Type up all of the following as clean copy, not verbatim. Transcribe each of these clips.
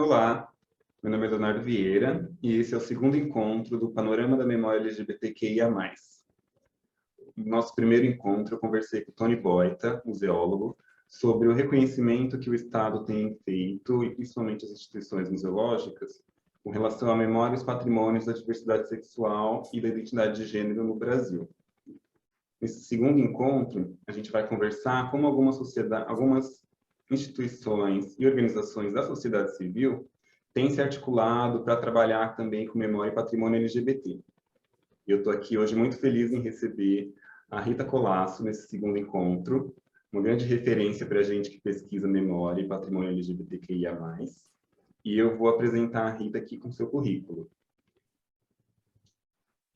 Olá, meu nome é Leonardo Vieira e esse é o segundo encontro do Panorama da Memória LGBTQIA+. No nosso primeiro encontro, eu conversei com o Tony Boita, museólogo, sobre o reconhecimento que o Estado tem feito, e principalmente as instituições museológicas, com relação à memória e os patrimônios da diversidade sexual e da identidade de gênero no Brasil. Nesse segundo encontro, a gente vai conversar como algumas instituições e organizações da sociedade civil têm se articulado para trabalhar também com memória e patrimônio LGBT. Eu estou aqui hoje muito feliz em receber a Rita Colasso nesse segundo encontro, uma grande referência para a gente que pesquisa memória e patrimônio LGBTQIA+. E eu vou apresentar a Rita aqui com seu currículo.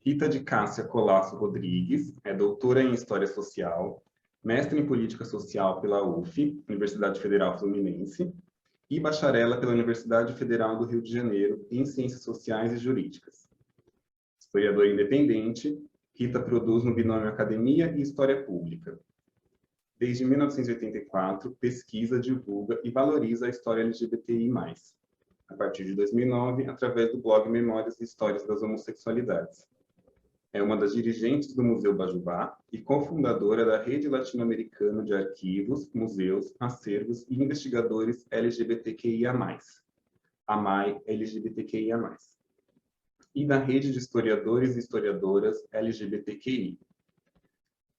Rita de Cássia Colasso Rodrigues é doutora em História Social, mestre em Política Social pela UF, Universidade Federal Fluminense, e bacharela pela Universidade Federal do Rio de Janeiro em Ciências Sociais e Jurídicas. Historiadora independente, Rita produz no binômio Academia e História Pública. Desde 1984, pesquisa, divulga e valoriza a história LGBTI+, a partir de 2009, através do blog Memórias e Histórias das Homossexualidades. É uma das dirigentes do Museu Bajubá e cofundadora da Rede Latino-Americana de Arquivos, Museus, Acervos e Investigadores LGBTQIA+, AMAI LGBTQIA+, e da Rede de Historiadores e Historiadoras LGBTQI.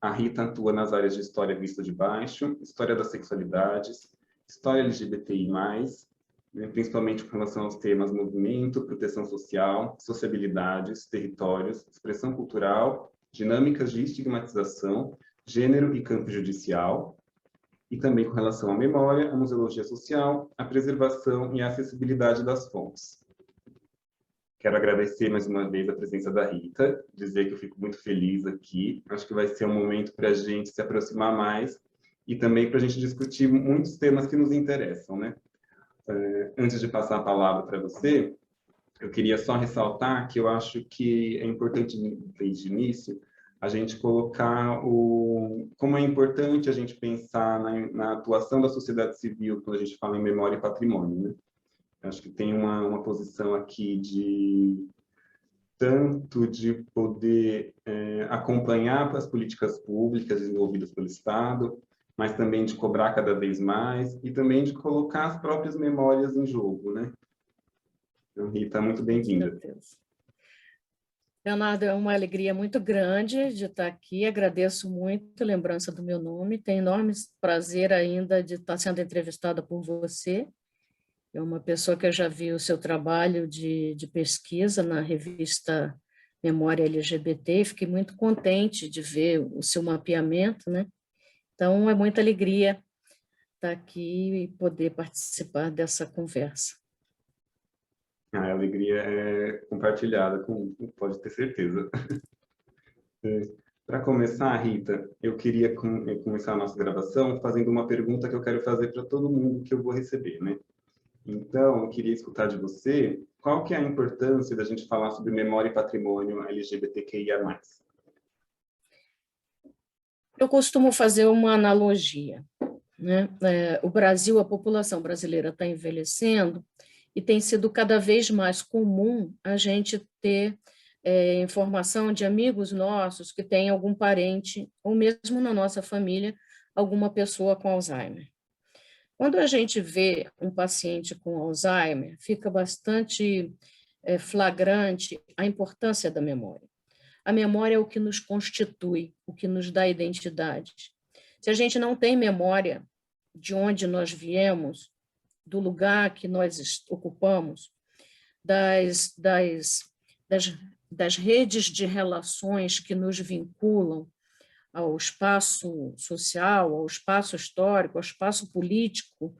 A Rita atua nas áreas de História Vista de Baixo, História das Sexualidades, História LGBTI+, principalmente com relação aos temas movimento, proteção social, sociabilidades, territórios, expressão cultural, dinâmicas de estigmatização, gênero e campo judicial, e também com relação à memória, à museologia social, à preservação e à acessibilidade das fontes. Quero agradecer mais uma vez a presença da Rita, dizer que eu fico muito feliz aqui. Acho que vai ser um momento para a gente se aproximar mais e também para a gente discutir muitos temas que nos interessam, né? Antes de passar a palavra para você, eu queria só ressaltar que eu acho que é importante, desde o início, a gente colocar como é importante a gente pensar na atuação da sociedade civil quando a gente fala em memória e patrimônio, né? Acho que tem uma posição aqui tanto de poder acompanhar as políticas públicas desenvolvidas pelo Estado, mas também de cobrar cada vez mais e também de colocar as próprias memórias em jogo, né? Então, Rita, muito bem-vinda. Leonardo, é uma alegria muito grande de estar aqui, agradeço muito a lembrança do meu nome, tenho enorme prazer ainda de estar sendo entrevistada por você. É uma pessoa que eu já vi o seu trabalho de pesquisa na revista Memória LGBT, e fiquei muito contente de ver o seu mapeamento, né? Então, é muita alegria estar aqui e poder participar dessa conversa. A alegria é compartilhada, pode ter certeza. Para começar, Rita, eu queria começar a nossa gravação fazendo uma pergunta que eu quero fazer para todo mundo que eu vou receber, né? Então, eu queria escutar de você qual que é a importância da gente falar sobre memória e patrimônio LGBTQIA+. Eu costumo fazer uma analogia, né? O Brasil, a população brasileira está envelhecendo e tem sido cada vez mais comum a gente ter informação de amigos nossos que têm algum parente, ou mesmo na nossa família, alguma pessoa com Alzheimer. Quando a gente vê um paciente com Alzheimer, fica bastante flagrante a importância da memória. A memória é o que nos constitui, o que nos dá identidade. Se a gente não tem memória de onde nós viemos, do lugar que nós ocupamos, das redes de relações que nos vinculam ao espaço social, ao espaço histórico, ao espaço político,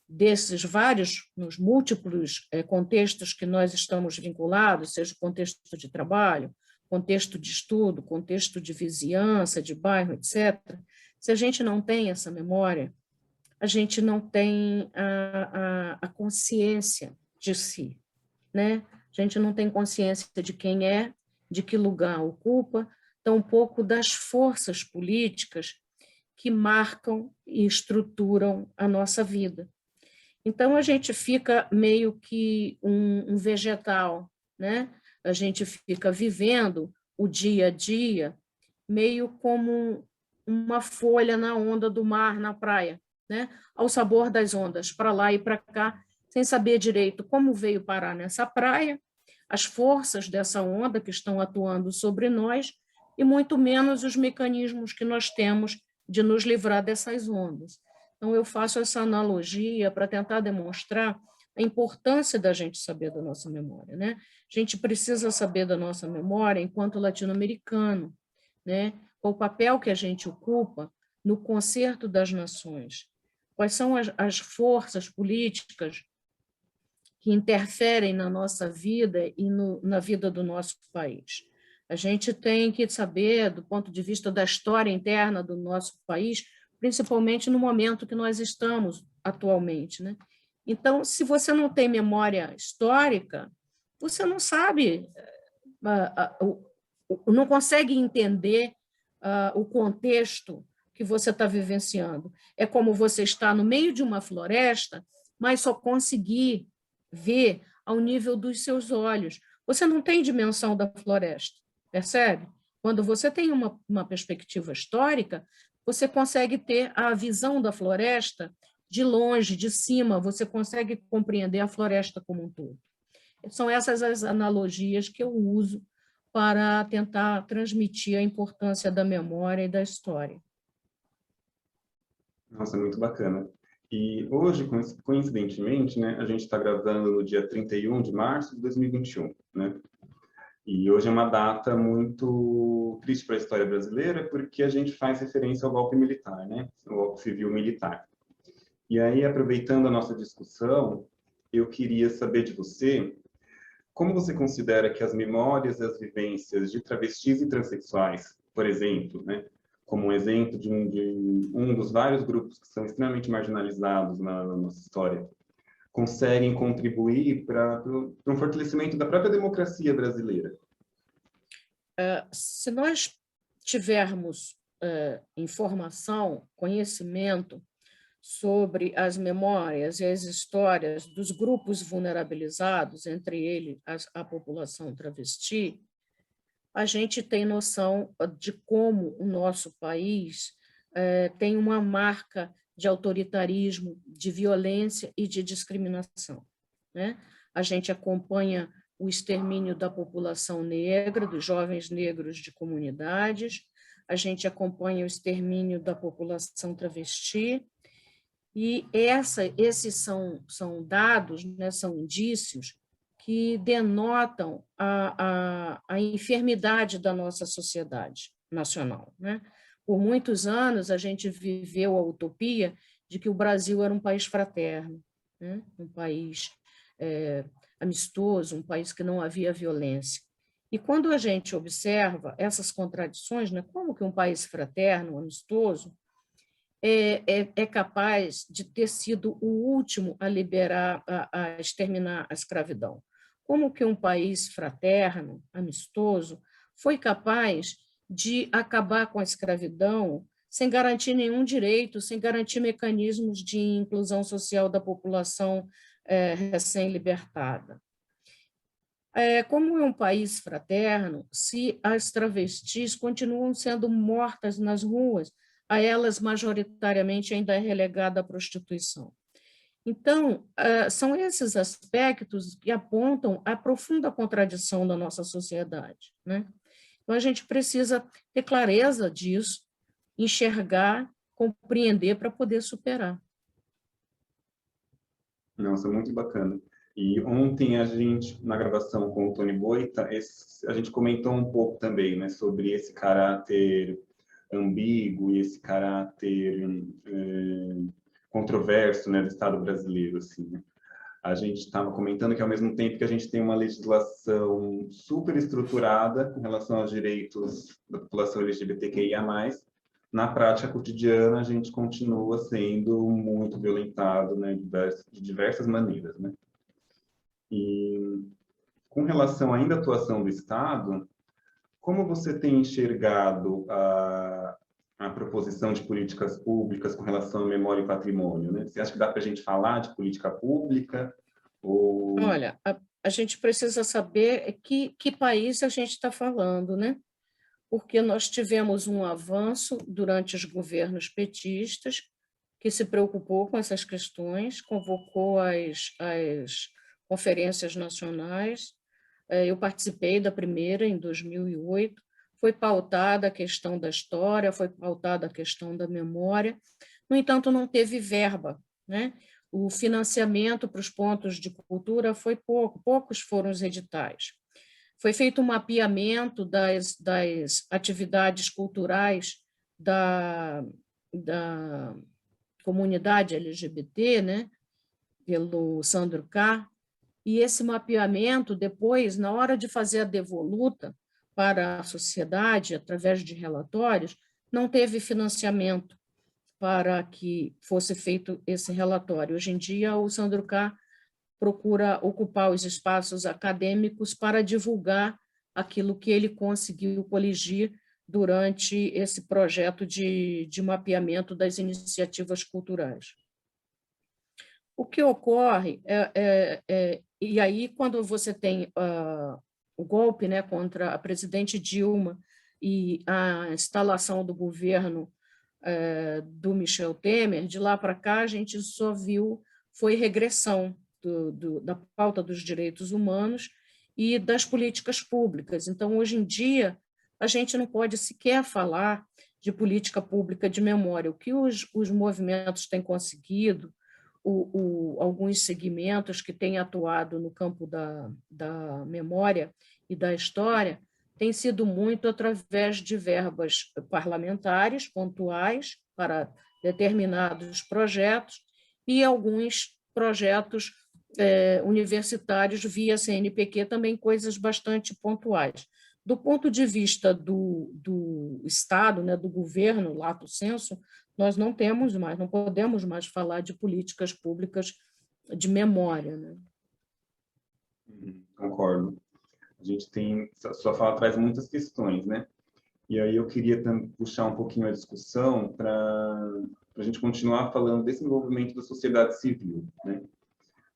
desses vários, nos múltiplos contextos que nós estamos vinculados, seja o contexto de trabalho, contexto de estudo, contexto de vizinhança, de bairro, etc., se a gente não tem essa memória, a gente não tem a consciência de si, né? A gente não tem consciência de quem é, de que lugar ocupa, tampouco das forças políticas que marcam e estruturam a nossa vida. Então, a gente fica meio que um vegetal, né? A gente fica vivendo o dia a dia meio como uma folha na onda do mar, na praia, né? Ao sabor das ondas, para lá e para cá, sem saber direito como veio parar nessa praia, as forças dessa onda que estão atuando sobre nós, e muito menos os mecanismos que nós temos de nos livrar dessas ondas. Então, eu faço essa analogia para tentar demonstrar a importância da gente saber da nossa memória, né? A gente precisa saber da nossa memória enquanto latino-americano, né? Qual o papel que a gente ocupa no concerto das nações? Quais são as forças políticas que interferem na nossa vida e na vida do nosso país? A gente tem que saber, do ponto de vista da história interna do nosso país, principalmente no momento que nós estamos atualmente, né? Então, se você não tem memória histórica, você não sabe, não consegue entender o contexto que você está vivenciando. É como você está no meio de uma floresta, mas só conseguir ver ao nível dos seus olhos. Você não tem dimensão da floresta, percebe? Quando você tem uma perspectiva histórica, você consegue ter a visão da floresta de longe, de cima, você consegue compreender a floresta como um todo. São essas as analogias que eu uso para tentar transmitir a importância da memória e da história. Nossa, muito bacana. E hoje, coincidentemente, né, a gente está gravando no dia 31 de março de 2021, né? E hoje é uma data muito triste para a história brasileira, porque a gente faz referência ao golpe militar, né? O golpe civil militar. E aí, aproveitando a nossa discussão, eu queria saber de você como você considera que as memórias e as vivências de travestis e transexuais, por exemplo, né, como um exemplo de um dos vários grupos que são extremamente marginalizados na nossa história, conseguem contribuir para um fortalecimento da própria democracia brasileira? Se nós tivermos informação, conhecimento sobre as memórias e as histórias dos grupos vulnerabilizados, entre eles a população travesti, a gente tem noção de como o nosso país tem uma marca de autoritarismo, de violência e de discriminação, né? A gente acompanha o extermínio da população negra, dos jovens negros de comunidades, a gente acompanha o extermínio da população travesti, e esses são dados, né, são indícios que denotam a enfermidade da nossa sociedade nacional, né? Por muitos anos, a gente viveu a utopia de que o Brasil era um país fraterno, né? Um país amistoso, um país que não havia violência. E quando a gente observa essas contradições, né, como que um país fraterno, amistoso, é capaz de ter sido o último a liberar, a exterminar a escravidão? Como que um país fraterno, amistoso, foi capaz de acabar com a escravidão sem garantir nenhum direito, sem garantir mecanismos de inclusão social da população recém-libertada? Como é um país fraterno, se as travestis continuam sendo mortas nas ruas, a elas majoritariamente ainda é relegada à prostituição. Então, são esses aspectos que apontam a profunda contradição da nossa sociedade, né? Então, a gente precisa ter clareza disso, enxergar, compreender para poder superar. Nossa, muito bacana. E ontem a gente, na gravação com o Tony Boita, a gente comentou um pouco também, né, sobre esse caráter ambíguo e esse caráter controverso, né, do Estado brasileiro, assim, né? A gente estava comentando que, ao mesmo tempo que a gente tem uma legislação super estruturada com relação aos direitos da população LGBTQIA+, na prática cotidiana a gente continua sendo muito violentado, né, de diversas maneiras, né? E com relação ainda à atuação do Estado, como você tem enxergado a proposição de políticas públicas com relação à memória e patrimônio, né? Você acha que dá para a gente falar de política pública? Ou... Olha, a gente precisa saber que país a gente está falando, né? Porque nós tivemos um avanço durante os governos petistas, que se preocupou com essas questões, convocou as conferências nacionais. Eu participei da primeira, em 2008, foi pautada a questão da história, foi pautada a questão da memória, no entanto, não teve verba, né? O financiamento para os pontos de cultura foi poucos foram os editais. Foi feito um mapeamento das atividades culturais da comunidade LGBT, né, pelo Sandro K., e esse mapeamento, depois, na hora de fazer a devoluta para a sociedade, através de relatórios, não teve financiamento para que fosse feito esse relatório. Hoje em dia, o Sandro K. procura ocupar os espaços acadêmicos para divulgar aquilo que ele conseguiu coligir durante esse projeto de mapeamento das iniciativas culturais. O que ocorre e aí, quando você tem o golpe, né, contra a presidente Dilma e a instalação do governo do Michel Temer, de lá para cá a gente só viu foi regressão da pauta dos direitos humanos e das políticas públicas. Então, hoje em dia, a gente não pode sequer falar de política pública de memória. O que os movimentos têm conseguido, alguns segmentos que têm atuado no campo da memória e da história, tem sido muito através de verbas parlamentares pontuais para determinados projetos e alguns projetos universitários via CNPq, também coisas bastante pontuais. Do ponto de vista do Estado, né, do governo, lato sensu, nós não temos mais, não podemos mais falar de políticas públicas de memória, né? Concordo. A gente tem, sua fala traz muitas questões, né? E aí eu queria puxar um pouquinho a discussão para a gente continuar falando desse envolvimento da sociedade civil, né?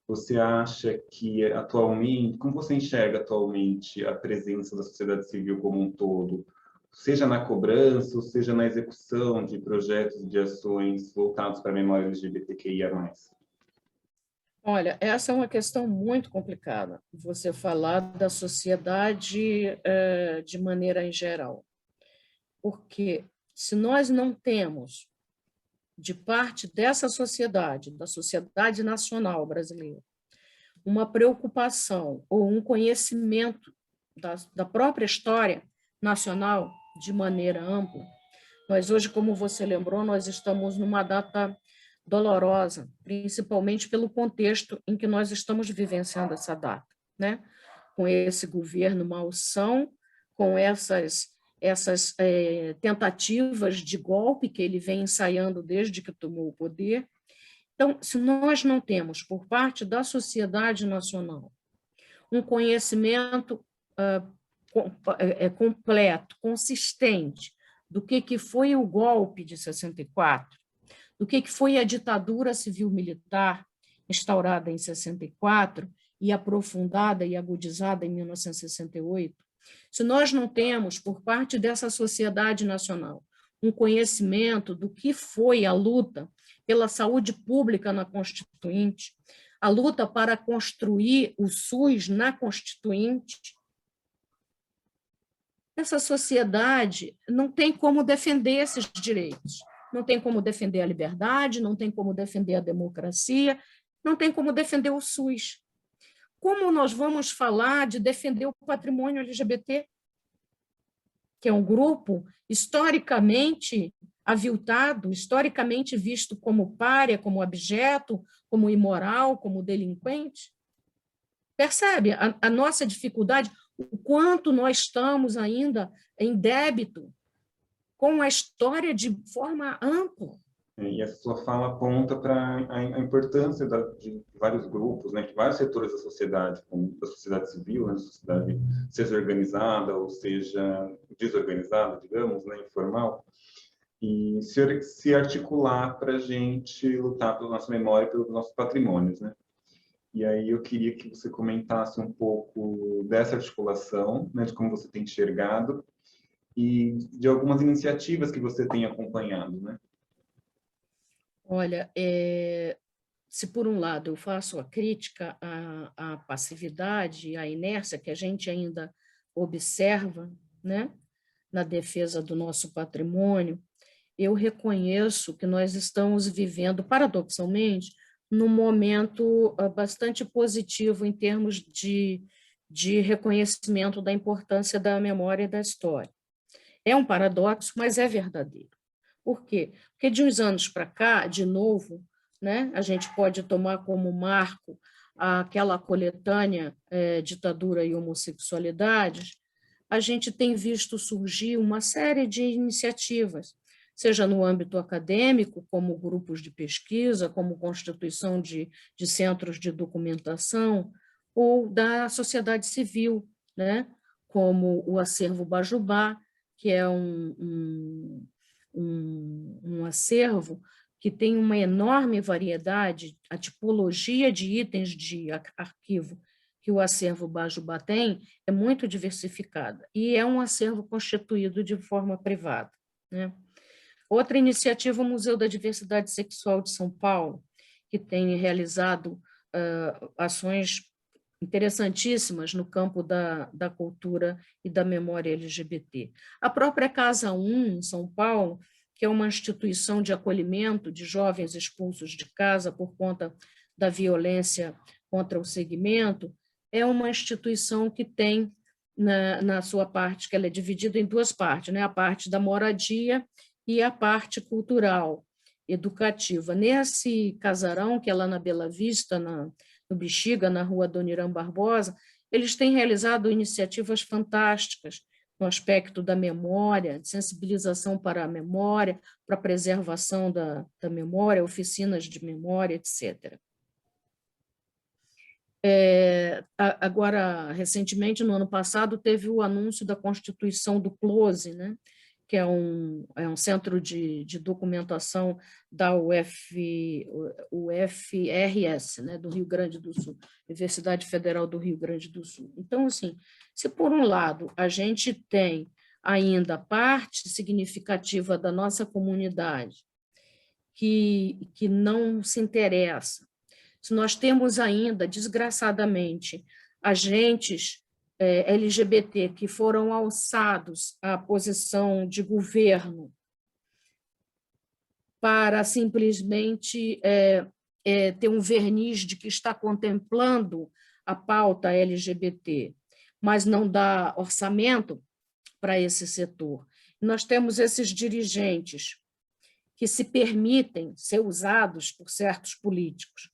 Você acha que atualmente, como você enxerga atualmente a presença da sociedade civil como um todo, seja na cobrança, ou seja na execução de projetos de ações voltados para a memória LGBTQIA+. Olha, essa é uma questão muito complicada, você falar da sociedade de maneira em geral. Porque se nós não temos, de parte dessa sociedade, da sociedade nacional brasileira, uma preocupação ou um conhecimento da própria história nacional de maneira ampla, nós hoje, como você lembrou, nós estamos numa data dolorosa, principalmente pelo contexto em que nós estamos vivenciando essa data, né? Com esse governo malsão, com essas tentativas de golpe que ele vem ensaiando desde que tomou o poder. Então, se nós não temos, por parte da sociedade nacional, um conhecimento completo, consistente, do que foi o golpe de 64, do que foi a ditadura civil-militar instaurada em 64 e aprofundada e agudizada em 1968, se nós não temos, por parte dessa sociedade nacional, um conhecimento do que foi a luta pela saúde pública na Constituinte, a luta para construir o SUS na Constituinte, essa sociedade não tem como defender esses direitos, não tem como defender a liberdade, não tem como defender a democracia, não tem como defender o SUS. Como nós vamos falar de defender o patrimônio LGBT, que é um grupo historicamente aviltado, historicamente visto como pária, como abjeto, como imoral, como delinquente? Percebe a nossa dificuldade, o quanto nós estamos ainda em débito com a história de forma ampla. E a sua fala aponta para a importância de vários grupos, né, de vários setores da sociedade, como da sociedade civil, né, da sociedade seja organizada ou seja desorganizada, digamos, né, informal, e se articular para a gente lutar pela nossa memória e pelos nossos patrimônios, né? E aí eu queria que você comentasse um pouco dessa articulação, né, de como você tem enxergado e de algumas iniciativas que você tem acompanhado, né? Olha, se por um lado eu faço a crítica à passividade, à inércia que a gente ainda observa, né, na defesa do nosso patrimônio, eu reconheço que nós estamos vivendo, paradoxalmente, num momento bastante positivo em termos de reconhecimento da importância da memória e da história. É um paradoxo, mas é verdadeiro. Por quê? Porque de uns anos para cá, de novo, né, a gente pode tomar como marco aquela coletânea Ditadura e Homossexualidades, a gente tem visto surgir uma série de iniciativas, seja no âmbito acadêmico, como grupos de pesquisa, como constituição de centros de documentação, ou da sociedade civil, né, como o Acervo Bajubá, que é um acervo que tem uma enorme variedade, a tipologia de itens de arquivo que o acervo Bajubá tem é muito diversificada, e é um acervo constituído de forma privada, né? Outra iniciativa, o Museu da Diversidade Sexual de São Paulo, que tem realizado ações interessantíssimas no campo da cultura e da memória LGBT. A própria Casa 1, em São Paulo, que é uma instituição de acolhimento de jovens expulsos de casa por conta da violência contra o segmento, é uma instituição que tem na sua parte, que ela é dividida em duas partes, né? A parte da moradia e a parte cultural, educativa. Nesse casarão, que é lá na Bela Vista, no Bexiga, na rua Adoniran Barbosa, eles têm realizado iniciativas fantásticas no aspecto da memória, de sensibilização para a memória, para a preservação da memória, oficinas de memória, etc. Agora, recentemente, no ano passado, teve o anúncio da constituição do CLOSE, né? Que é um centro de documentação da UFRS, né, do Rio Grande do Sul, Universidade Federal do Rio Grande do Sul. Então, assim, se por um lado a gente tem ainda parte significativa da nossa comunidade que não se interessa, se nós temos ainda, desgraçadamente, agentes LGBT que foram alçados à posição de governo para simplesmente ter um verniz de que está contemplando a pauta LGBT, mas não dá orçamento para esse setor. Nós temos esses dirigentes que se permitem ser usados por certos políticos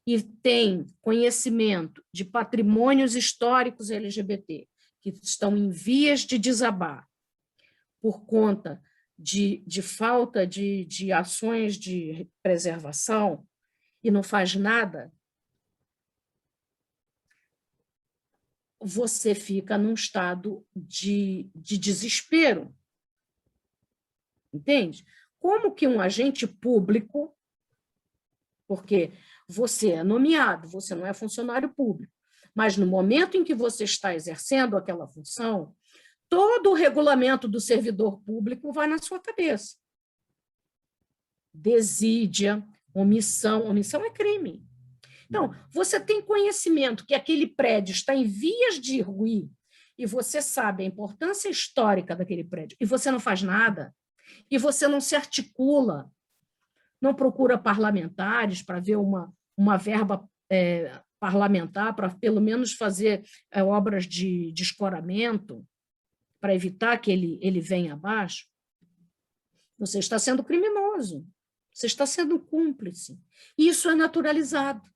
e têm conhecimento de patrimônios históricos LGBT que estão em vias de desabar por conta de falta de ações de preservação e não faz nada, você fica num estado de desespero. Entende? Como que um agente público, porque você é nomeado, você não é funcionário público, mas no momento em que você está exercendo aquela função, todo o regulamento do servidor público vai na sua cabeça. Desídia, omissão é crime. Então, você tem conhecimento que aquele prédio está em vias de ruir e você sabe a importância histórica daquele prédio e você não faz nada, e você não se articula, não procura parlamentares para ver uma verba parlamentar para pelo menos fazer obras de escoramento, para evitar que ele venha abaixo, você está sendo criminoso, você está sendo cúmplice. E isso é naturalizado.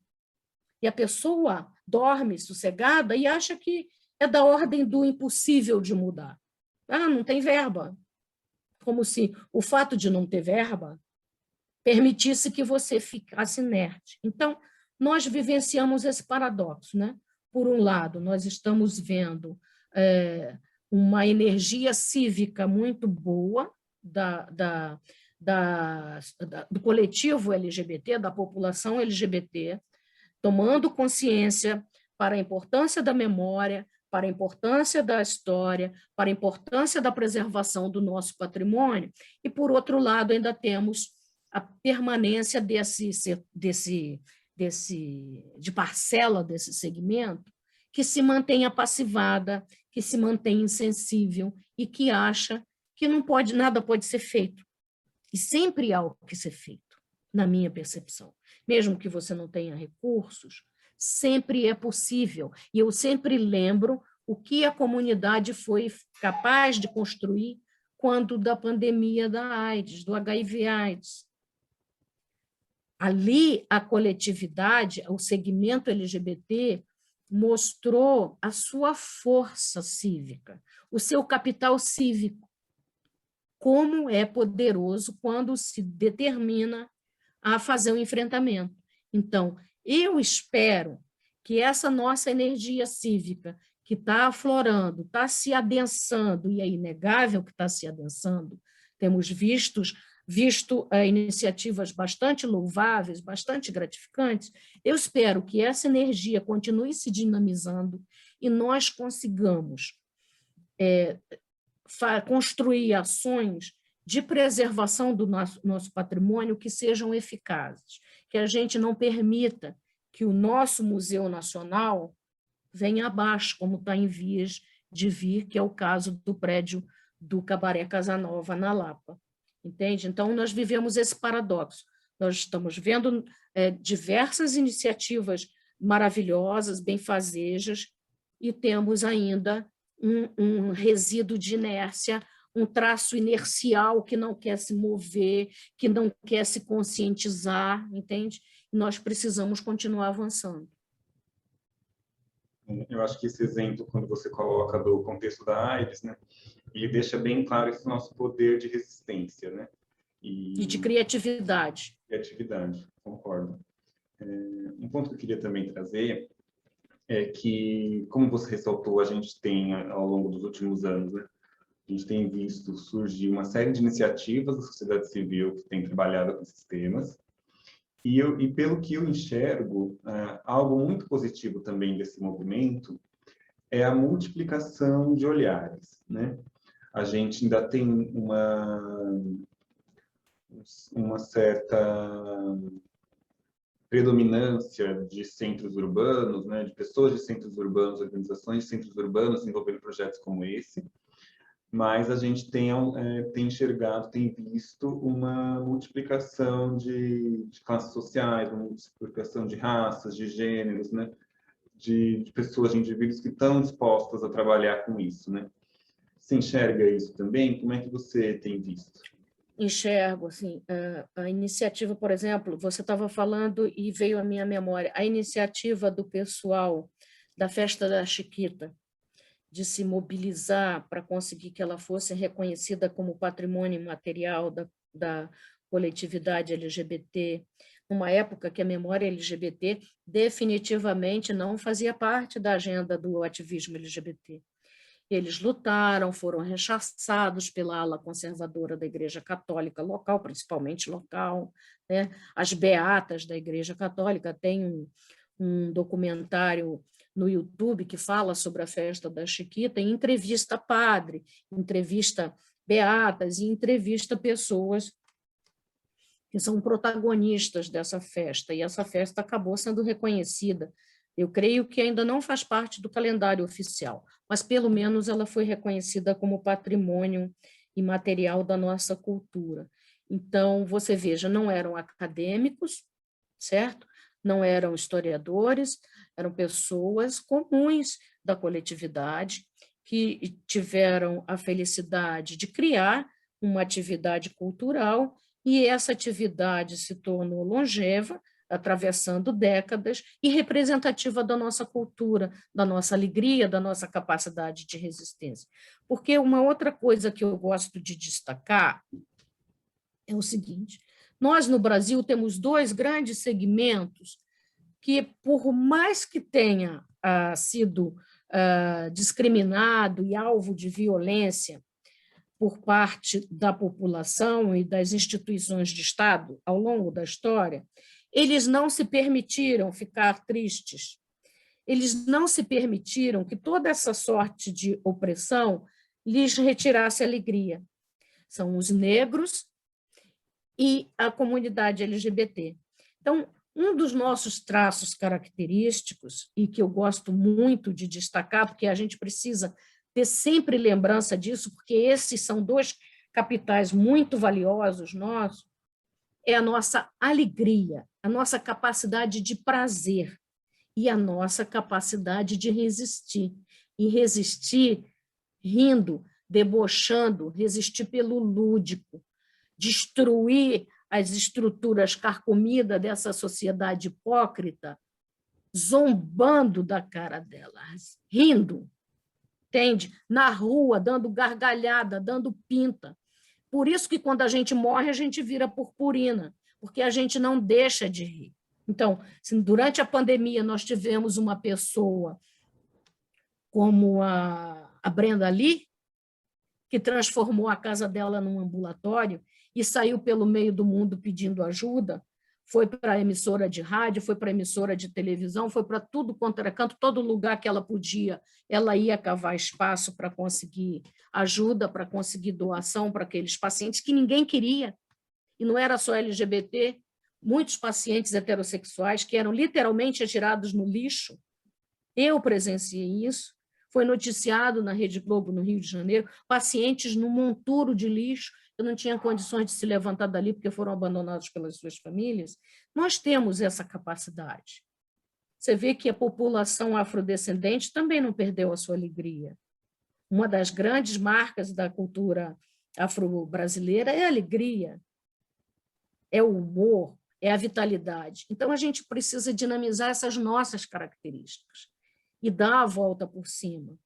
E a pessoa dorme sossegada e acha que é da ordem do impossível de mudar. Ah, não tem verba. Como se o fato de não ter verba permitisse que você ficasse inerte. Então, nós vivenciamos esse paradoxo, né? Por um lado, nós estamos vendo uma energia cívica muito boa do coletivo LGBT, da população LGBT, tomando consciência para a importância da memória, para a importância da história, para a importância da preservação do nosso patrimônio, e, por outro lado, ainda temos a permanência de parcela desse segmento que se mantém apassivada, que se mantém insensível e que acha que nada pode ser feito. E sempre há o que ser feito, na minha percepção. Mesmo que você não tenha recursos, sempre é possível. E eu sempre lembro o que a comunidade foi capaz de construir quando da pandemia da AIDS, do HIV/AIDS. Ali, a coletividade, o segmento LGBT, mostrou a sua força cívica, o seu capital cívico, como é poderoso quando se determina a fazer o enfrentamento. Então, eu espero que essa nossa energia cívica, que está aflorando, está se adensando, e é inegável que está se adensando, temos visto iniciativas bastante louváveis, bastante gratificantes, eu espero que essa energia continue se dinamizando e nós consigamos construir ações de preservação do nosso patrimônio que sejam eficazes, que a gente não permita que o nosso Museu Nacional venha abaixo, como está em vias de vir, que é o caso do prédio do Cabaré Casanova, na Lapa. Entende? Então, nós vivemos esse paradoxo. Nós estamos vendo diversas iniciativas maravilhosas, benfazejas, e temos ainda um resíduo de inércia, um traço inercial que não quer se mover, que não quer se conscientizar, entende? Nós precisamos continuar avançando. Eu acho que esse exemplo, quando você coloca do contexto da AIDS, né, ele deixa bem claro esse nosso poder de resistência, né? E de criatividade. Criatividade, concordo. Um ponto que eu queria também trazer é que, como você ressaltou, a gente tem, ao longo dos últimos anos, né, a gente tem visto surgir uma série de iniciativas da sociedade civil que tem trabalhado com esses temas, e pelo que eu enxergo, algo muito positivo também desse movimento é a multiplicação de olhares, né? A gente ainda tem uma certa predominância de centros urbanos, né, de pessoas de centros urbanos, organizações de centros urbanos envolvendo projetos como esse, mas a gente tem enxergado, tem visto uma multiplicação de classes sociais, uma multiplicação de raças, de gêneros, né, de pessoas, de indivíduos que estão dispostas a trabalhar com isso, né? Você enxerga isso também? Como é que você tem visto? Enxergo, assim, a iniciativa, por exemplo, você estava falando e veio à minha memória, a iniciativa do pessoal da Festa da Chiquita, de se mobilizar para conseguir que ela fosse reconhecida como patrimônio imaterial da coletividade LGBT, numa época que a memória LGBT definitivamente não fazia parte da agenda do ativismo LGBT. Eles lutaram, foram rechaçados pela ala conservadora da Igreja Católica local, principalmente local, né? As beatas da Igreja Católica têm um documentário no YouTube que fala sobre a festa da Chiquita, e entrevista padre, entrevista beatas e entrevista pessoas que são protagonistas dessa festa, e essa festa acabou sendo reconhecida. Eu creio que ainda não faz parte do calendário oficial, mas pelo menos ela foi reconhecida como patrimônio imaterial da nossa cultura. Então, você veja, não eram acadêmicos, certo? Não eram historiadores, eram pessoas comuns da coletividade que tiveram a felicidade de criar uma atividade cultural, e essa atividade se tornou longeva, atravessando décadas, e representativa da nossa cultura, da nossa alegria, da nossa capacidade de resistência. Porque uma outra coisa que eu gosto de destacar é o seguinte: nós, no Brasil, temos dois grandes segmentos que, por mais que tenha sido discriminado e alvo de violência por parte da população e das instituições de Estado ao longo da história, eles não se permitiram ficar tristes. Eles não se permitiram que toda essa sorte de opressão lhes retirasse alegria. São os negros e a comunidade LGBT. Então, um dos nossos traços característicos, e que eu gosto muito de destacar, porque a gente precisa ter sempre lembrança disso, porque esses são dois capitais muito valiosos nossos, é a nossa alegria, a nossa capacidade de prazer e a nossa capacidade de resistir. E resistir rindo, debochando, resistir pelo lúdico, destruir as estruturas carcomidas dessa sociedade hipócrita, zombando da cara delas, rindo, entende? Na rua, dando gargalhada, dando pinta. Por isso que quando a gente morre, a gente vira purpurina, porque a gente não deixa de rir. Então, se durante a pandemia nós tivemos uma pessoa como a Brenda Lee, que transformou a casa dela num ambulatório e saiu pelo meio do mundo pedindo ajuda, foi para a emissora de rádio, foi para a emissora de televisão, foi para tudo quanto era canto, todo lugar que ela podia, ela ia cavar espaço para conseguir ajuda, para conseguir doação para aqueles pacientes que ninguém queria. E não era só LGBT, muitos pacientes heterossexuais que eram literalmente atirados no lixo. Eu presenciei isso. Foi noticiado na Rede Globo, no Rio de Janeiro, pacientes num monturo de lixo, que não tinham condições de se levantar dali porque foram abandonados pelas suas famílias. Nós temos essa capacidade. Você vê que a população afrodescendente também não perdeu a sua alegria. Uma das grandes marcas da cultura afro-brasileira é a alegria, é o humor, é a vitalidade. Então, a gente precisa dinamizar essas nossas características e dar a volta por cima.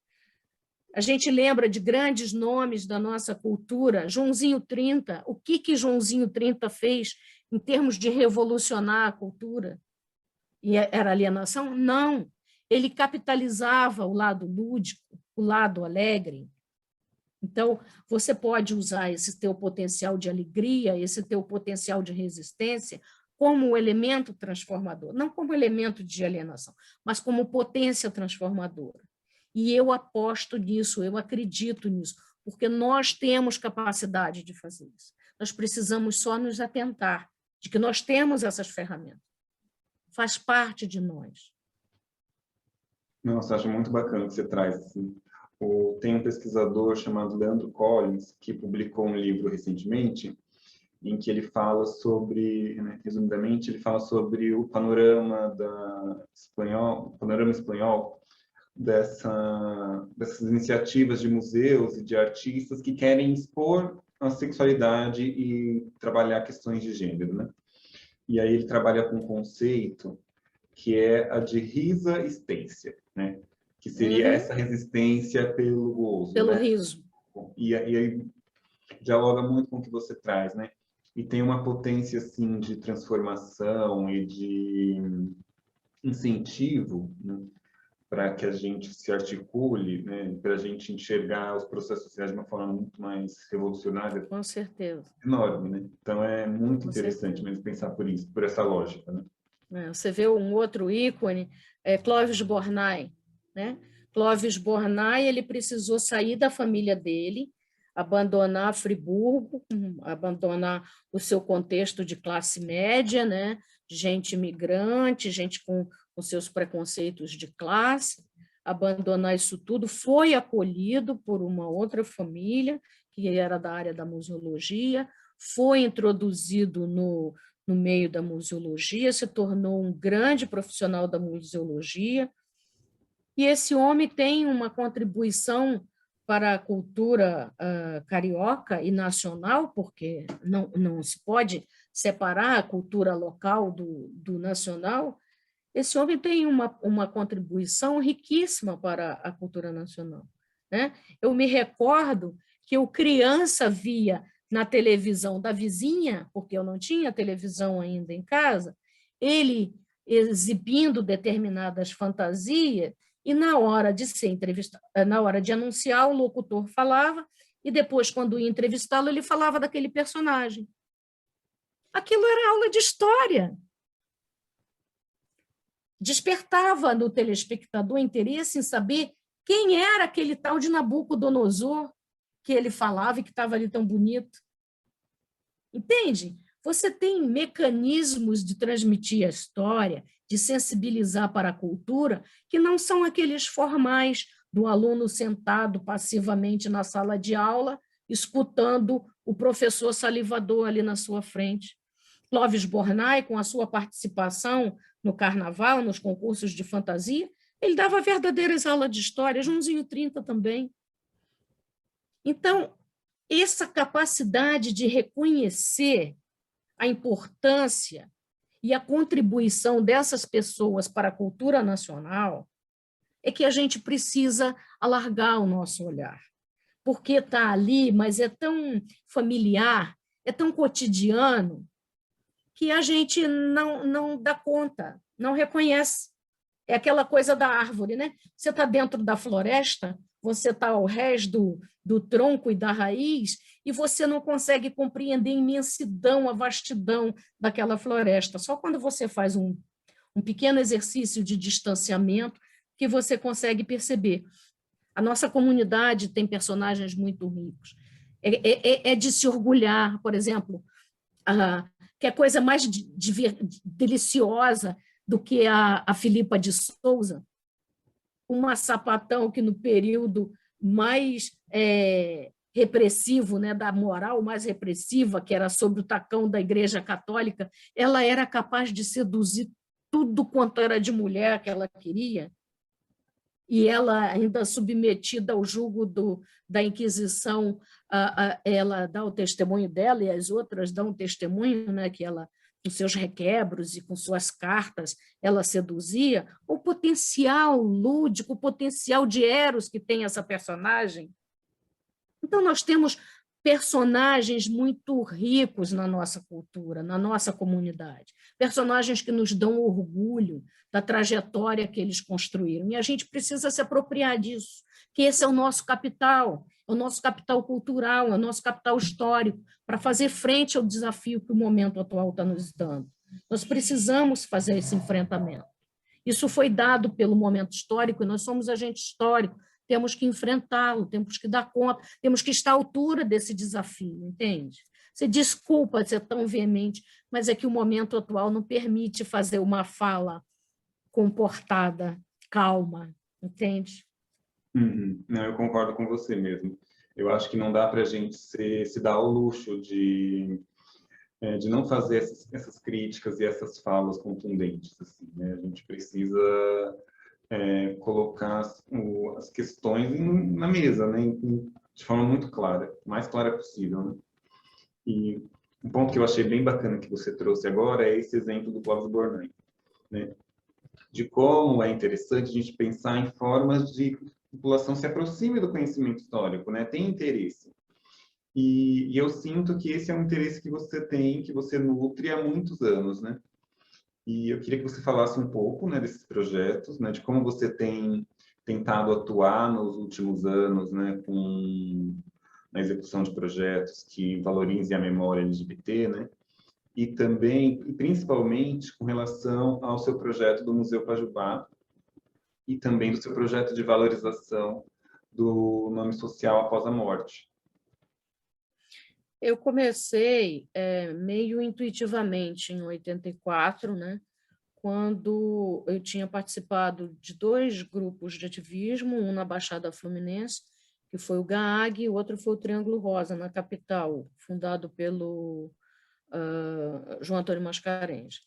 A gente lembra de grandes nomes da nossa cultura, Joãozinho 30, o que Joãozinho 30 fez em termos de revolucionar a cultura? E era alienação? Não. Ele capitalizava o lado lúdico, o lado alegre. Então, você pode usar esse teu potencial de alegria, esse teu potencial de resistência, como um elemento transformador, não como elemento de alienação, mas como potência transformadora. E eu aposto nisso, eu acredito nisso, porque nós temos capacidade de fazer isso. Nós precisamos só nos atentar de que nós temos essas ferramentas. Faz parte de nós. Nossa, acho muito bacana que você traz. Assim. Tem um pesquisador chamado Leandro Collins, que publicou um livro recentemente, em que ele fala sobre, né, resumidamente, ele fala sobre o panorama espanhol dessas iniciativas de museus e de artistas que querem expor a sexualidade e trabalhar questões de gênero, né? E aí ele trabalha com um conceito que é a de resistência, né? Que seria essa resistência pelo gozo, pelo né? riso. E aí dialoga muito com o que você traz, né? E tem uma potência assim de transformação e de incentivo, né? Para que a gente se articule, né? Para a gente enxergar os processos sociais de uma forma muito mais revolucionária. Com certeza. Enorme, né? Então é muito Com interessante certeza. mesmo pensar por isso, por essa lógica, né? Você vê um outro ícone, Clóvis Bornai, né? Clóvis Bornai, ele precisou sair da família dele, abandonar Friburgo, abandonar o seu contexto de classe média, né? Gente imigrante, gente com seus preconceitos de classe, abandonar isso tudo, foi acolhido por uma outra família, que era da área da museologia, foi introduzido no meio da museologia, se tornou um grande profissional da museologia, e esse homem tem uma contribuição para a cultura carioca e nacional, porque não se pode separar a cultura local do nacional. Esse homem tem uma contribuição riquíssima para a cultura nacional, né? Eu me recordo que eu, criança, via na televisão da vizinha, porque eu não tinha televisão ainda em casa, ele exibindo determinadas fantasias, e na hora de ser entrevistado, na hora de anunciar, o locutor falava e depois, quando ia entrevistá-lo, ele falava daquele personagem. Aquilo era aula de história. Despertava no telespectador interesse em saber quem era aquele tal de Nabucodonosor que ele falava e que estava ali tão bonito. Entende? Você tem mecanismos de transmitir a história, de sensibilizar para a cultura, que não são aqueles formais do aluno sentado passivamente na sala de aula, escutando o professor salivador ali na sua frente. Clóvis Bornai, com a sua participação no carnaval, nos concursos de fantasia, ele dava verdadeiras aulas de história, Joãozinho 30 também. Então, essa capacidade de reconhecer a importância e a contribuição dessas pessoas para a cultura nacional é que a gente precisa alargar o nosso olhar, porque está ali, mas é tão familiar, é tão cotidiano, que a gente não dá conta, não reconhece. É aquela coisa da árvore, né? Você está dentro da floresta, você está ao rés do tronco e da raiz, e você não consegue compreender a imensidão, a vastidão daquela floresta. Só quando você faz um pequeno exercício de distanciamento que você consegue perceber. A nossa comunidade tem personagens muito ricos. É de se orgulhar, por exemplo, que é coisa mais deliciosa do que a Filipa de Souza, uma sapatão que no período mais repressivo, né, da moral mais repressiva, que era sobre o tacão da Igreja Católica, ela era capaz de seduzir tudo quanto era de mulher que ela queria, e ela, ainda submetida ao jugo da Inquisição, ela dá o testemunho dela, e as outras dão o testemunho, né, que ela, com seus requebros e com suas cartas, ela seduzia. O potencial lúdico, o potencial de Eros que tem essa personagem. Então, nós temos personagens muito ricos na nossa cultura, na nossa comunidade, personagens que nos dão orgulho da trajetória que eles construíram, e a gente precisa se apropriar disso, que esse é o nosso capital cultural, é o nosso capital histórico, para fazer frente ao desafio que o momento atual está nos dando. Nós precisamos fazer esse enfrentamento. Isso foi dado pelo momento histórico, e nós somos agente histórico, temos que enfrentá-lo, temos que dar conta, temos que estar à altura desse desafio, entende? Você desculpa ser tão veemente, mas é que o momento atual não permite fazer uma fala comportada, calma, entende? Uhum. Não, eu concordo com você mesmo. Eu acho que não dá para a gente se dar ao luxo de não fazer essas críticas e essas falas contundentes. Assim, né? A gente precisa colocar as questões na mesa, né? De forma muito clara, o mais clara possível. Né? E um ponto que eu achei bem bacana que você trouxe agora é esse exemplo do Clóvis Bornai, né? De como é interessante a gente pensar em formas de que a população se aproxime do conhecimento histórico, né? Tem interesse. E eu sinto que esse é um interesse que você tem, que você nutre há muitos anos, né? E eu queria que você falasse um pouco, né, desses projetos, né, de como você tem tentado atuar nos últimos anos, né, na execução de projetos que valorizem a memória LGBT, né, e também, e principalmente, com relação ao seu projeto do Museu Pajubá e também do seu projeto de valorização do nome social após a morte. Eu comecei meio intuitivamente em 84, né, quando eu tinha participado de 2 grupos de ativismo, um na Baixada Fluminense, que foi o GAAG, e o outro foi o Triângulo Rosa, na capital, fundado pelo João Antônio Mascarenhas.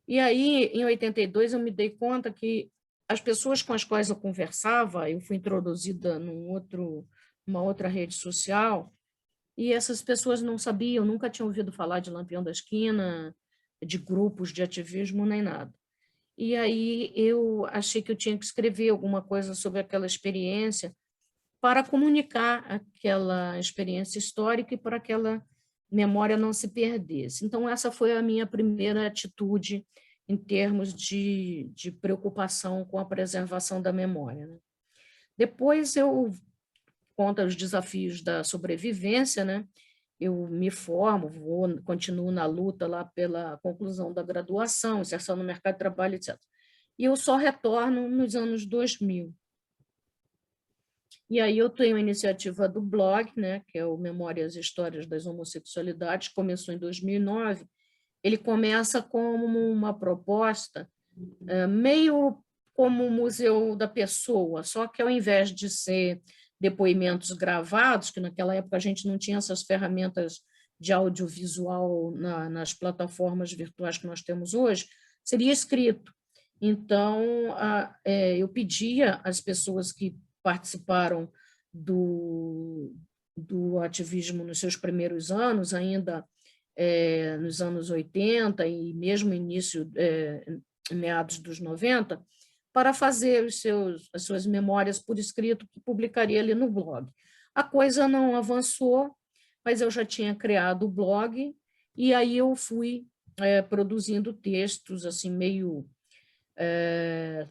E aí, em 82, eu me dei conta que as pessoas com as quais eu conversava, eu fui introduzida numa outra rede social, e essas pessoas não sabiam, nunca tinham ouvido falar de Lampião da Esquina, de grupos de ativismo, nem nada. E aí eu achei que eu tinha que escrever alguma coisa sobre aquela experiência para comunicar aquela experiência histórica e para que aquela memória não se perdesse. Então, essa foi a minha primeira atitude em termos de preocupação com a preservação da memória. Né? Depois eu conta dos desafios da sobrevivência, né? Eu me formo, continuo na luta lá pela conclusão da graduação, inserção no mercado de trabalho, etc. E eu só retorno nos anos 2000. E aí eu tenho a iniciativa do blog, né, que é o Memórias e Histórias das Homossexualidades, começou em 2009. Ele começa como uma proposta meio como o Museu da Pessoa, só que ao invés de ser depoimentos gravados, que naquela época a gente não tinha essas ferramentas de audiovisual nas plataformas virtuais que nós temos hoje, seria escrito. Então, eu pedia às pessoas que participaram do ativismo nos seus primeiros anos, ainda nos anos 80 e mesmo início, meados dos 90, para fazer as suas memórias por escrito, que publicaria ali no blog. A coisa não avançou, mas eu já tinha criado o blog, e aí eu fui produzindo textos assim meio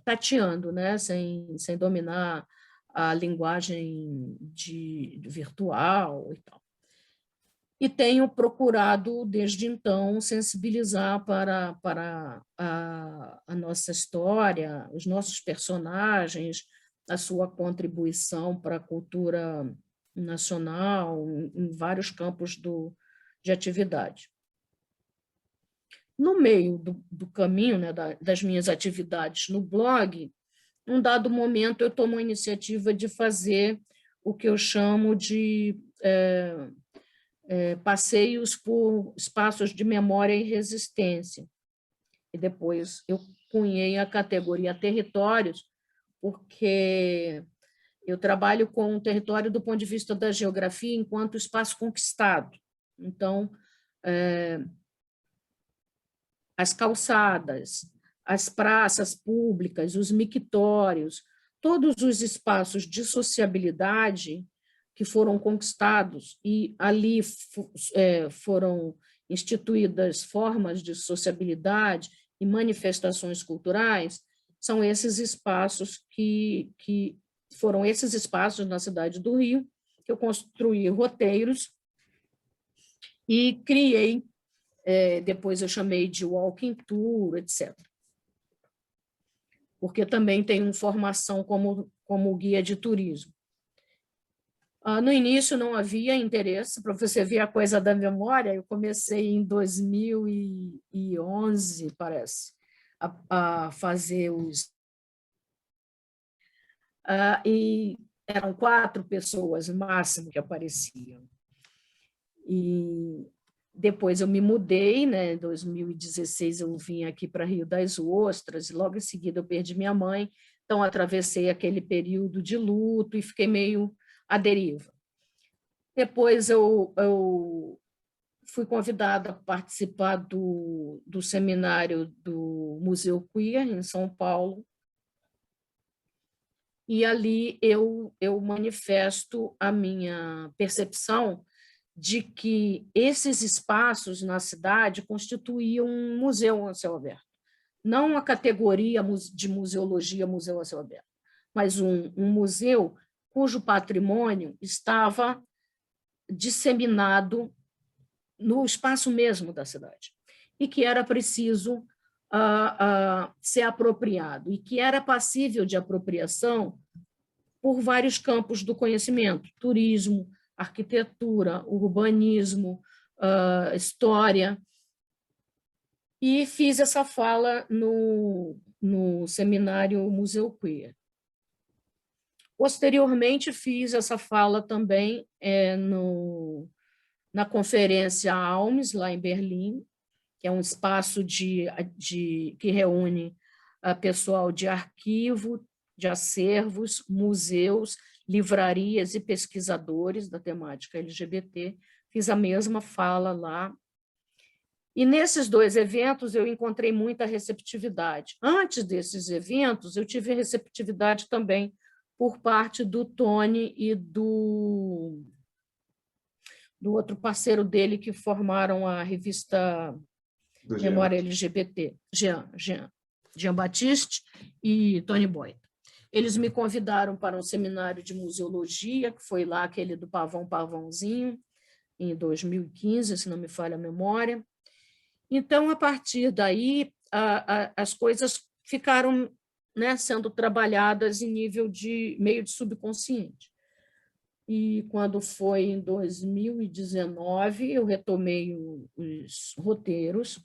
tateando, né? sem dominar a linguagem virtual e tal. E tenho procurado, desde então, sensibilizar para a nossa história, os nossos personagens, a sua contribuição para a cultura nacional, em vários campos de atividade. No meio do caminho, né, das minhas atividades no blog, num dado momento eu tomo a iniciativa de fazer o que eu chamo de passeios por espaços de memória e resistência. E depois eu cunhei a categoria territórios, porque eu trabalho com o território do ponto de vista da geografia enquanto espaço conquistado. Então, as calçadas, as praças públicas, os mictórios, todos os espaços de sociabilidade que foram conquistados, e ali foram instituídas formas de sociabilidade e manifestações culturais, são esses espaços que foram esses espaços na cidade do Rio, que eu construí roteiros e criei, depois eu chamei de walking tour, etc. Porque também tenho formação como guia de turismo. No início não havia interesse, para você ver a coisa da memória, eu comecei em 2011, parece, a fazer os... e eram 4 pessoas, no máximo, que apareciam. E depois eu me mudei, né? Em 2016 eu vim aqui para Rio das Ostras, e logo em seguida eu perdi minha mãe, então atravessei aquele período de luto e fiquei meio à deriva. Depois eu fui convidada a participar do seminário do Museu Queer, em São Paulo, e ali eu manifesto a minha percepção de que esses espaços na cidade constituíam um museu a céu aberto. Não a categoria de museologia, museu a céu aberto, mas um museu cujo patrimônio estava disseminado no espaço mesmo da cidade, e que era preciso ser apropriado, e que era passível de apropriação por vários campos do conhecimento: turismo, arquitetura, urbanismo, história. E fiz essa fala no seminário Museu Queer. Posteriormente, fiz essa fala também na conferência Almes, lá em Berlim, que é um espaço que reúne pessoal de arquivo, de acervos, museus, livrarias e pesquisadores da temática LGBT. Fiz a mesma fala lá. E nesses 2 eventos eu encontrei muita receptividade. Antes desses eventos, eu tive receptividade também por parte do Tony e do outro parceiro dele, que formaram a revista Memória LGBT, Jean Batiste e Tony Boyd. Eles me convidaram para um seminário de museologia, que foi lá aquele do Pavãozinho, em 2015, se não me falha a memória. Então, a partir daí, as coisas ficaram, né, sendo trabalhadas em nível de meio de subconsciente. E quando foi em 2019, eu retomei os roteiros.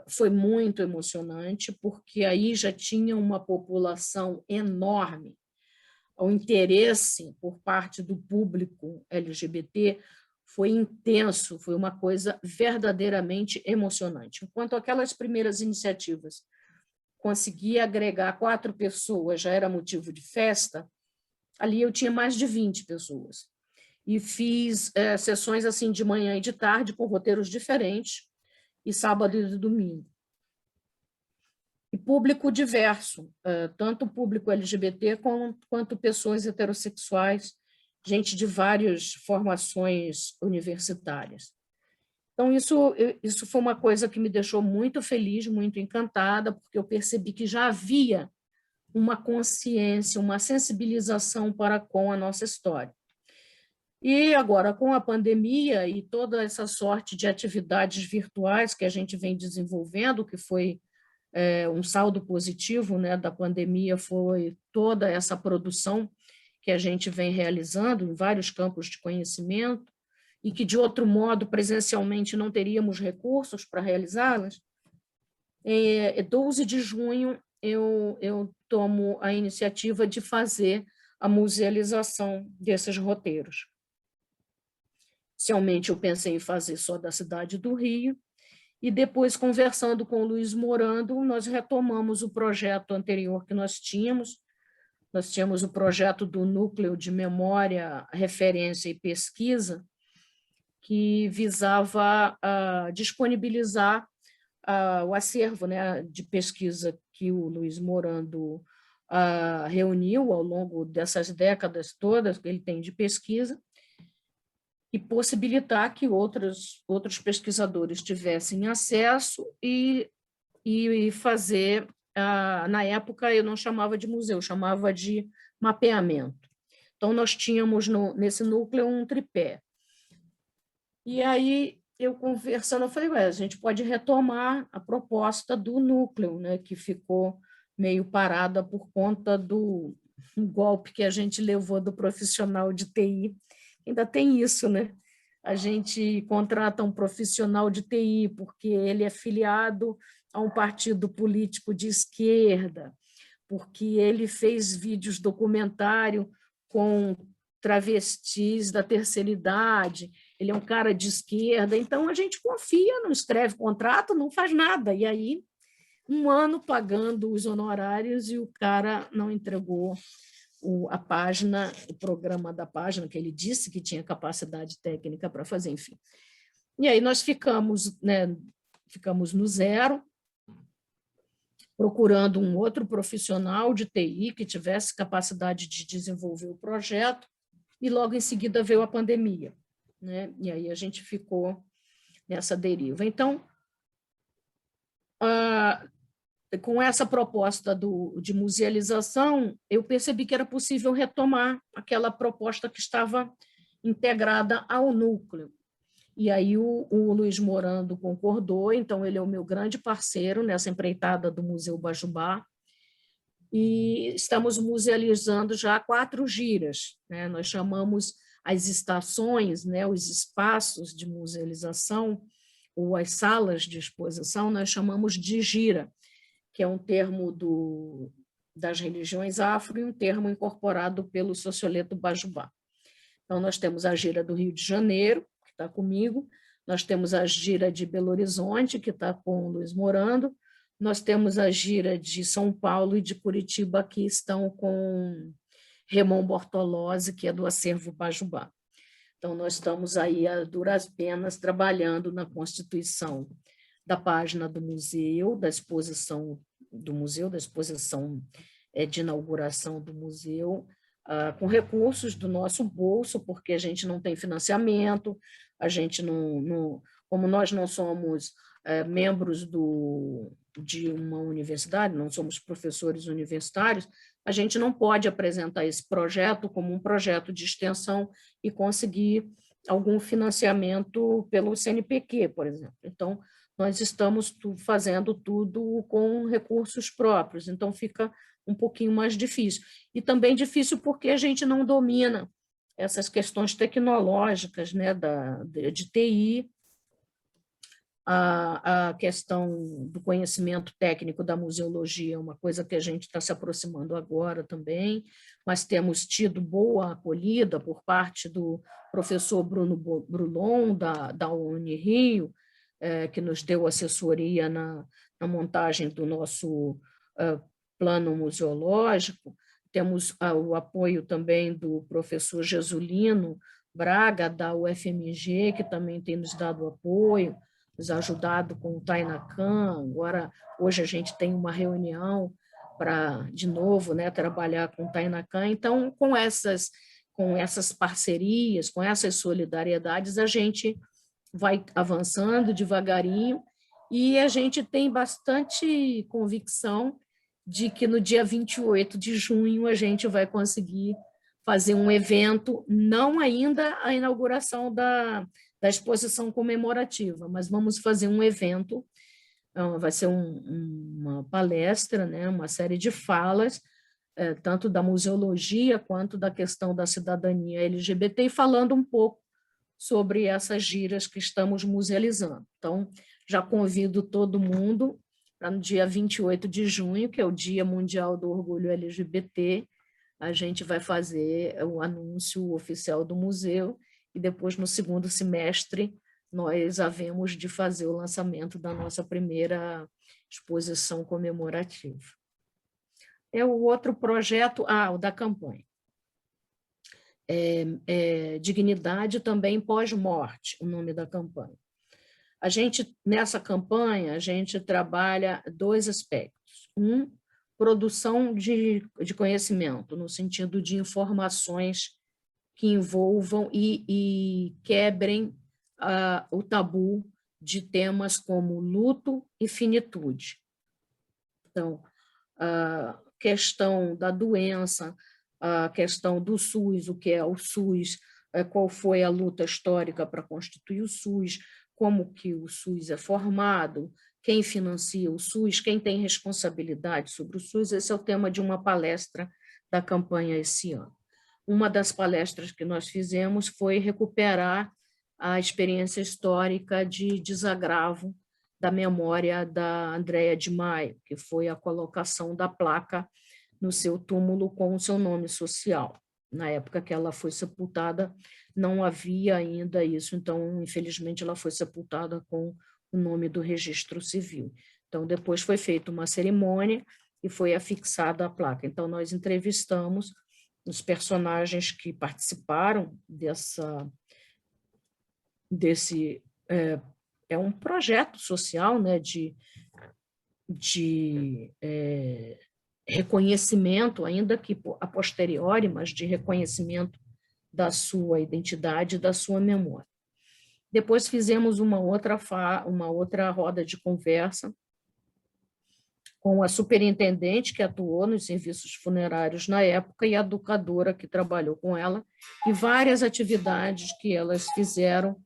Foi muito emocionante, porque aí já tinha uma população enorme. O interesse por parte do público LGBT foi intenso, foi uma coisa verdadeiramente emocionante. Enquanto aquelas primeiras iniciativas conseguia agregar 4 pessoas, já era motivo de festa, ali eu tinha mais de 20 pessoas. E fiz sessões assim de manhã e de tarde, com roteiros diferentes, e sábado e domingo. E público diverso, tanto público LGBT quanto pessoas heterossexuais, gente de várias formações universitárias. Então, isso foi uma coisa que me deixou muito feliz, muito encantada, porque eu percebi que já havia uma consciência, uma sensibilização para com a nossa história. E agora, com a pandemia e toda essa sorte de atividades virtuais que a gente vem desenvolvendo, que foi um saldo positivo, né, da pandemia, foi toda essa produção que a gente vem realizando em vários campos de conhecimento, e que, de outro modo, presencialmente não teríamos recursos para realizá-las. 12 de junho, eu tomo a iniciativa de fazer a musealização desses roteiros. Inicialmente, eu pensei em fazer só da cidade do Rio, e depois, conversando com o Luiz Morando, nós retomamos o projeto anterior que nós tínhamos. Nós tínhamos o projeto do Núcleo de Memória, Referência e Pesquisa, que visava disponibilizar o acervo, né, de pesquisa que o Luiz Morando reuniu ao longo dessas décadas todas que ele tem de pesquisa, e possibilitar que outros pesquisadores tivessem acesso e fazer, na época eu não chamava de museu, chamava de mapeamento. Então, nós tínhamos nesse núcleo um tripé. E aí, eu conversando, eu falei, a gente pode retomar a proposta do núcleo, né, que ficou meio parada por conta do golpe que a gente levou do profissional de TI. Ainda tem isso, né? A gente contrata um profissional de TI porque ele é filiado a um partido político de esquerda, porque ele fez vídeos documentário com travestis da terceira idade, ele é um cara de esquerda, então a gente confia, não escreve contrato, não faz nada. E aí, 1 ano pagando os honorários e o cara não entregou a página, o programa da página, que ele disse que tinha capacidade técnica para fazer, enfim. E aí nós ficamos no zero, procurando um outro profissional de TI que tivesse capacidade de desenvolver o projeto, e logo em seguida veio a pandemia, né? E aí a gente ficou nessa deriva. Então, com essa proposta de musealização, eu percebi que era possível retomar aquela proposta que estava integrada ao núcleo. E aí o Luiz Morando concordou, então ele é o meu grande parceiro nessa empreitada do Museu Bajubá, e estamos musealizando já 4 giras, né? Nós chamamos as estações, né, os espaços de musealização, ou as salas de exposição, nós chamamos de gira, que é um termo das religiões afro e um termo incorporado pelo socioleto Bajubá. Então, nós temos a gira do Rio de Janeiro, que está comigo, nós temos a gira de Belo Horizonte, que está com o Luiz Morando, nós temos a gira de São Paulo e de Curitiba, que estão com Ramon Bortolozzi, que é do acervo Bajubá. Então, nós estamos aí a duras penas trabalhando na constituição da página do museu, da exposição de inauguração do museu, com recursos do nosso bolso, porque a gente não tem financiamento, a gente não como nós não somos membros de uma universidade, não somos professores universitários, a gente não pode apresentar esse projeto como um projeto de extensão e conseguir algum financiamento pelo CNPq, por exemplo. Então, nós estamos fazendo tudo com recursos próprios, então fica um pouquinho mais difícil. E também difícil porque a gente não domina essas questões tecnológicas, né, de TI, a questão do conhecimento técnico da museologia é uma coisa que a gente está se aproximando agora também, mas temos tido boa acolhida por parte do professor Bruno Brulon, da Unirio, que nos deu assessoria na montagem do nosso plano museológico. Temos o apoio também do professor Jesulino Braga, da UFMG, que também tem nos dado apoio, nos ajudado com o Tainacan. Agora, hoje a gente tem uma reunião para, de novo, né, trabalhar com o Tainacan. Então, com essas parcerias, com essas solidariedades, a gente vai avançando devagarinho e a gente tem bastante convicção de que no dia 28 de junho a gente vai conseguir fazer um evento, não ainda a inauguração da exposição comemorativa, mas vamos fazer um evento, vai ser uma palestra, né, uma série de falas, tanto da museologia quanto da questão da cidadania LGBT, e falando um pouco sobre essas giras que estamos musealizando. Então, já convido todo mundo para no dia 28 de junho, que é o Dia Mundial do Orgulho LGBT, a gente vai fazer o anúncio oficial do museu e depois, no segundo semestre, nós havemos de fazer o lançamento da nossa primeira exposição comemorativa. É o outro projeto, o da campanha. Dignidade também pós-morte, o nome da campanha. Nessa campanha, a gente trabalha dois aspectos. Produção de conhecimento, no sentido de informações que envolvam e quebrem o tabu de temas como luto e finitude. Então, a questão da doença, a questão do SUS, o que é o SUS, qual foi a luta histórica para constituir o SUS, como que o SUS é formado, quem financia o SUS, quem tem responsabilidade sobre o SUS. Esse é o tema de uma palestra da campanha esse ano. Uma das palestras que nós fizemos foi recuperar a experiência histórica de desagravo da memória da Andréa de Maio, que foi a colocação da placa no seu túmulo com o seu nome social. Na época que ela foi sepultada, não havia ainda isso, então, infelizmente, ela foi sepultada com o nome do registro civil. Então, depois foi feita uma cerimônia e foi afixada a placa. Então, nós entrevistamos os personagens que participaram desse... É um projeto social, né, de reconhecimento, ainda que a posteriori, mas de reconhecimento da sua identidade, da sua memória. Depois fizemos uma outra roda de conversa com a superintendente que atuou nos serviços funerários na época e a educadora que trabalhou com ela, e várias atividades que elas fizeram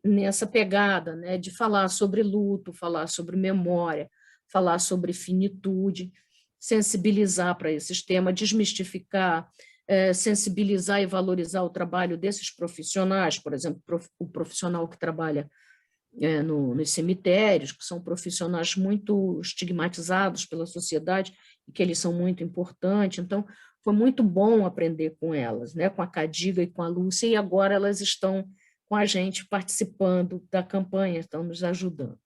nessa pegada, né, de falar sobre luto, falar sobre memória, falar sobre finitude, sensibilizar para esses temas, desmistificar, sensibilizar e valorizar o trabalho desses profissionais, por exemplo, o profissional que trabalha nos cemitérios, que são profissionais muito estigmatizados pela sociedade e que eles são muito importantes. Então, foi muito bom aprender com elas, né, com a Cadiga e com a Lúcia, e agora elas estão com a gente participando da campanha, estão nos ajudando.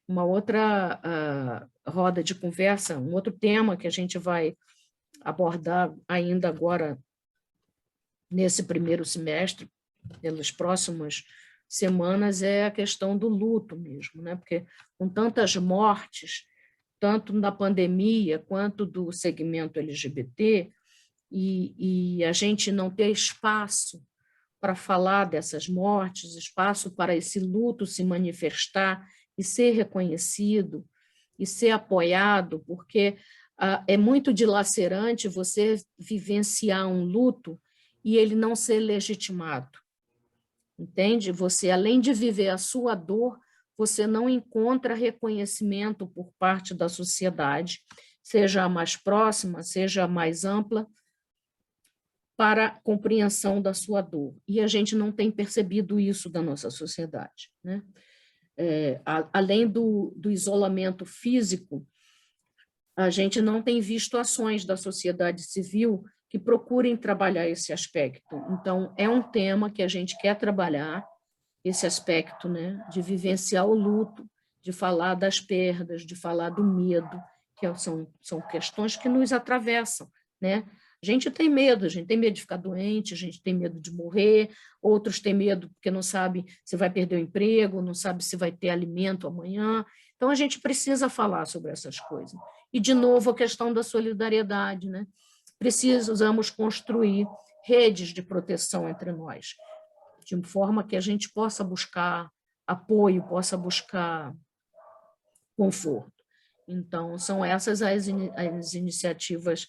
Uma outra roda de conversa, um outro tema que a gente vai abordar ainda agora nesse primeiro semestre, pelas próximas semanas, é a questão do luto mesmo, né? Porque com tantas mortes, tanto na pandemia quanto do segmento LGBT, e a gente não ter espaço para falar dessas mortes, espaço para esse luto se manifestar e ser reconhecido e ser apoiado, porque é muito dilacerante você vivenciar um luto e ele não ser legitimado, entende? Você, além de viver a sua dor, você não encontra reconhecimento por parte da sociedade, seja a mais próxima, seja a mais ampla, para a compreensão da sua dor. E a gente não tem percebido isso da nossa sociedade, né? Além do isolamento físico, a gente não tem visto ações da sociedade civil que procurem trabalhar esse aspecto. Então, é um tema que a gente quer trabalhar, esse aspecto, né, de vivenciar o luto, de falar das perdas, de falar do medo, que são questões que nos atravessam, né? A gente tem medo de ficar doente, a gente tem medo de morrer, outros têm medo porque não sabe se vai perder o emprego, não sabe se vai ter alimento amanhã. Então, a gente precisa falar sobre essas coisas. E, de novo, a questão da solidariedade, né? Precisamos construir redes de proteção entre nós, de forma que a gente possa buscar apoio, possa buscar conforto. Então, são essas as iniciativas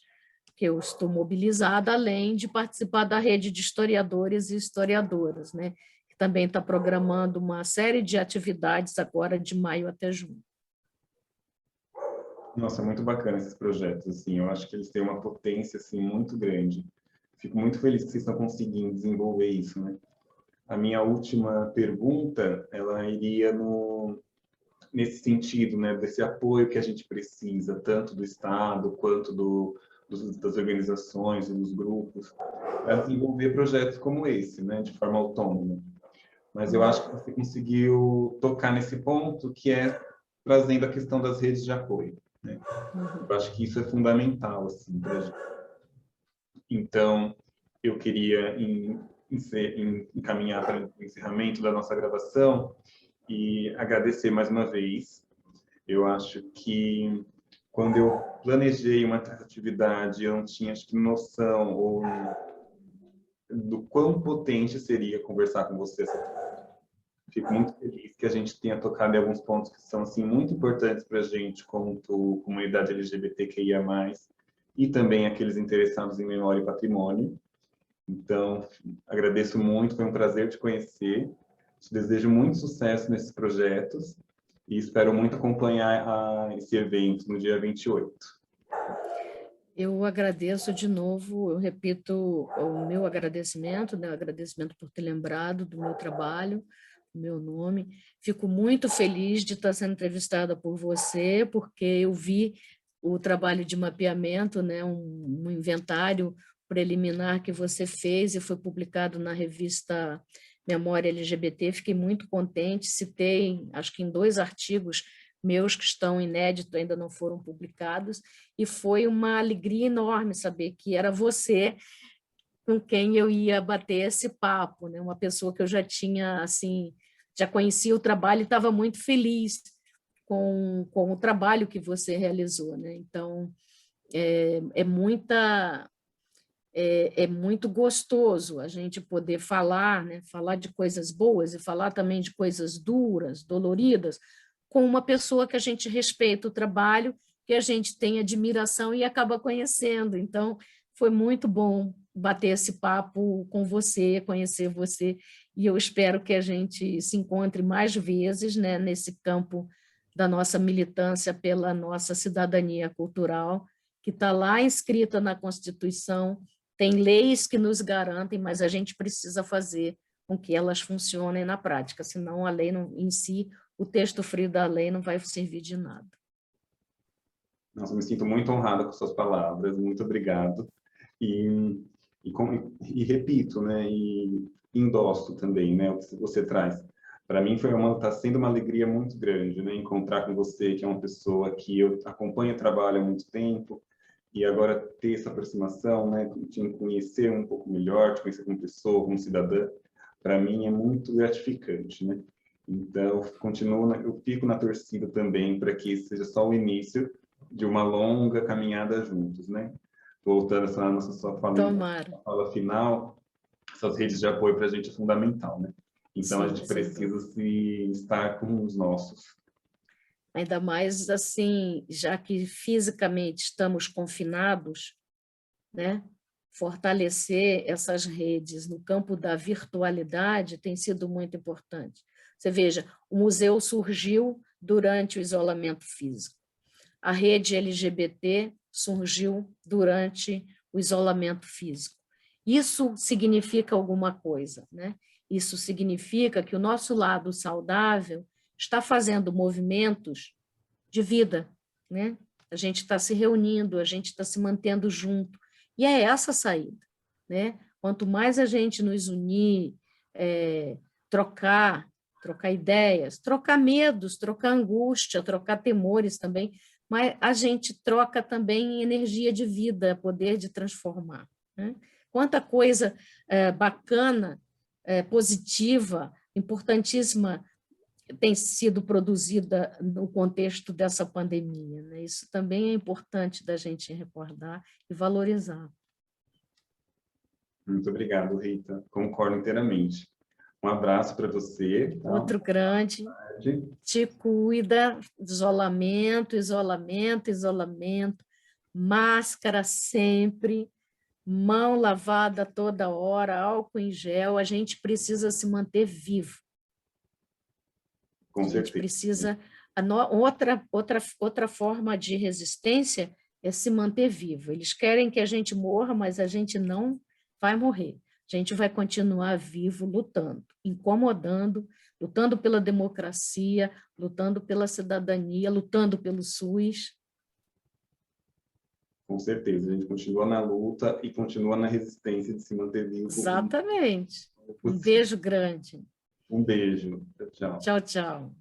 que eu estou mobilizada, além de participar da rede de historiadores e historiadoras, né? Que também está programando uma série de atividades agora de maio até junho. Nossa, muito bacana esses projetos, assim, eu acho que eles têm uma potência, assim, muito grande. Fico muito feliz que vocês estão conseguindo desenvolver isso, né? A minha última pergunta, ela iria nesse sentido, né, desse apoio que a gente precisa, tanto do Estado quanto das organizações e dos grupos, para desenvolver projetos como esse, né, de forma autônoma. Mas eu acho que você conseguiu tocar nesse ponto, que é trazendo a questão das redes de apoio, né? Eu acho que isso é fundamental, assim, para a gente. Então, eu queria encaminhar para o encerramento da nossa gravação e agradecer mais uma vez. Eu acho que quando eu planejei uma atividade, eu não tinha, acho que, noção do quão potente seria conversar com você. Fico muito feliz que a gente tenha tocado em alguns pontos que são, assim, muito importantes para a gente, como comunidade LGBTQIA+, e também aqueles interessados em memória e patrimônio. Então, agradeço muito, foi um prazer te conhecer. Te desejo muito sucesso nesses projetos e espero muito acompanhar esse evento no dia 28. Eu agradeço de novo, eu repito o meu agradecimento, né, o agradecimento por ter lembrado do meu trabalho, do meu nome. Fico muito feliz de estar sendo entrevistada por você, porque eu vi o trabalho de mapeamento, né, um inventário preliminar que você fez e foi publicado na revista Memória LGBT. Fiquei muito contente, citei, acho que em 2 artigos meus que estão inéditos, ainda não foram publicados, e foi uma alegria enorme saber que era você com quem eu ia bater esse papo, né? Uma pessoa que eu já tinha, assim, já conhecia o trabalho e estava muito feliz com o trabalho que você realizou, né? Então, é muito gostoso a gente poder falar, né? Falar de coisas boas e falar também de coisas duras, doloridas, com uma pessoa que a gente respeita o trabalho, que a gente tem admiração e acaba conhecendo. Então, foi muito bom bater esse papo com você, conhecer você, e eu espero que a gente se encontre mais vezes, né, nesse campo da nossa militância pela nossa cidadania cultural, que está lá inscrita na Constituição, tem leis que nos garantem, mas a gente precisa fazer com que elas funcionem na prática, senão a lei não, em si, o texto frio da lei não vai servir de nada. Nossa, eu me sinto muito honrada com suas palavras, muito obrigado. E repito, né, e endosso também, né, o que você traz. Para mim está sendo uma alegria muito grande, né, encontrar com você, que é uma pessoa que eu acompanho o trabalho há muito tempo, e agora ter essa aproximação, né, te conhecer um pouco melhor, te conhecer como pessoa, como cidadã, para mim é muito gratificante, né. Então, eu fico na torcida também para que esse seja só o início de uma longa caminhada juntos, né? Voltando à nossa fala final, essas redes de apoio para a gente é fundamental, né? Então, Sim, a gente precisa estar com os nossos. Ainda mais assim, já que fisicamente estamos confinados, né? Fortalecer essas redes no campo da virtualidade tem sido muito importante. Você veja, o museu surgiu durante o isolamento físico. A rede LGBT surgiu durante o isolamento físico. Isso significa alguma coisa, né? Isso significa que o nosso lado saudável está fazendo movimentos de vida, né? A gente está se reunindo, a gente está se mantendo junto, e é essa a saída, né? Quanto mais a gente nos unir, trocar ideias, trocar medos, trocar angústia, trocar temores também, mas a gente troca também energia de vida, poder de transformar, né? Quanta coisa bacana, positiva, importantíssima tem sido produzida no contexto dessa pandemia, né? Isso também é importante da gente recordar e valorizar. Muito obrigado, Rita. Concordo inteiramente. Um abraço para você. Tá? Outro grande. Te cuida, isolamento, isolamento, isolamento, máscara sempre, mão lavada toda hora, álcool em gel, a gente precisa se manter vivo. Com a gente certeza. Precisa... Outra forma de resistência é se manter vivo. Eles querem que a gente morra, mas a gente não vai morrer. A gente vai continuar vivo, lutando, incomodando, lutando pela democracia, lutando pela cidadania, lutando pelo SUS. Com certeza, a gente continua na luta e continua na resistência de se manter vivo. Exatamente. Um beijo grande. Um beijo. Tchau. Tchau, tchau.